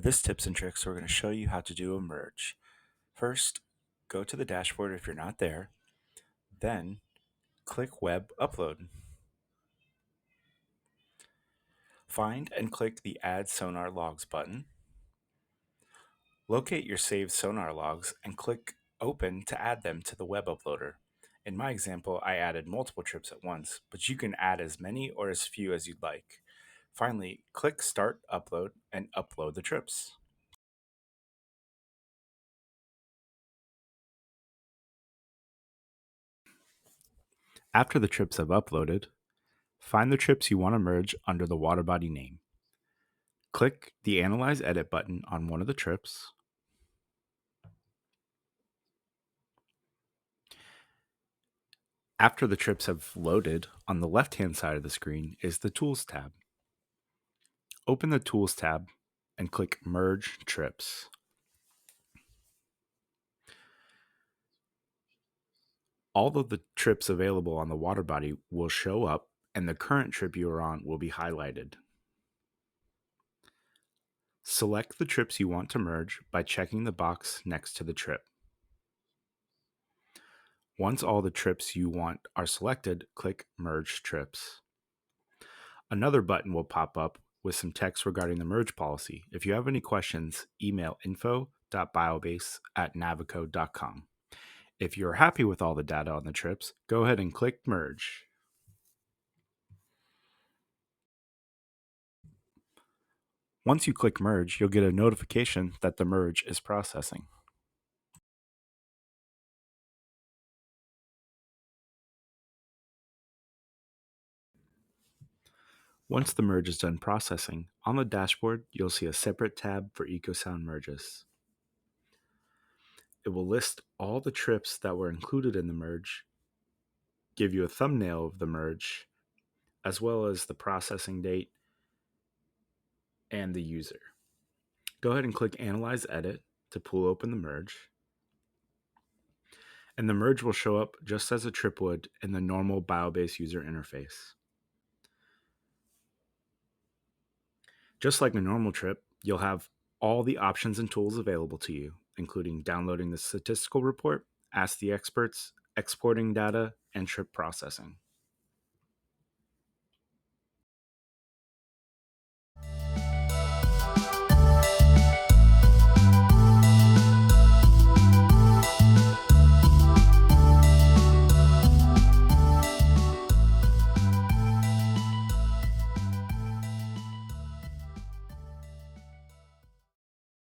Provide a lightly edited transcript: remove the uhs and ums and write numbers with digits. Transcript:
For this tips and tricks, we're going to show you how to do a merge. First, go to the dashboard if you're not there, then click Web Upload. Find and click the Add Sonar Logs button. Locate your saved sonar logs and click Open to add them to the web uploader. In my example, I added multiple trips at once, but you can add as many or as few as you'd like. Finally, click Start Upload and upload the trips. After the trips have uploaded, find the trips you want to merge under the water body name. Click the Analyze Edit button on one of the trips. After the trips have loaded, on the left-hand side of the screen is the Tools tab. Open the Tools tab and click Merge Trips. All of the trips available on the water body will show up, and the current trip you are on will be highlighted. Select the trips you want to merge by checking the box next to the trip. Once all the trips you want are selected, click Merge Trips. Another button will pop up with some text regarding the merge policy. If you have any questions, email info.biobase@navico.com. If you're happy with all the data on the trips, go ahead and click Merge. Once you click Merge, you'll get a notification that the merge is processing. Once the merge is done processing, on the dashboard, you'll see a separate tab for EcoSound merges. It will list all the trips that were included in the merge, give you a thumbnail of the merge, as well as the processing date and the user. Go ahead and click Analyze Edit to pull open the merge. And the merge will show up just as a trip would in the normal BioBase user interface. Just like a normal trip, you'll have all the options and tools available to you, including downloading the statistical report, Ask the Experts, exporting data, and trip processing.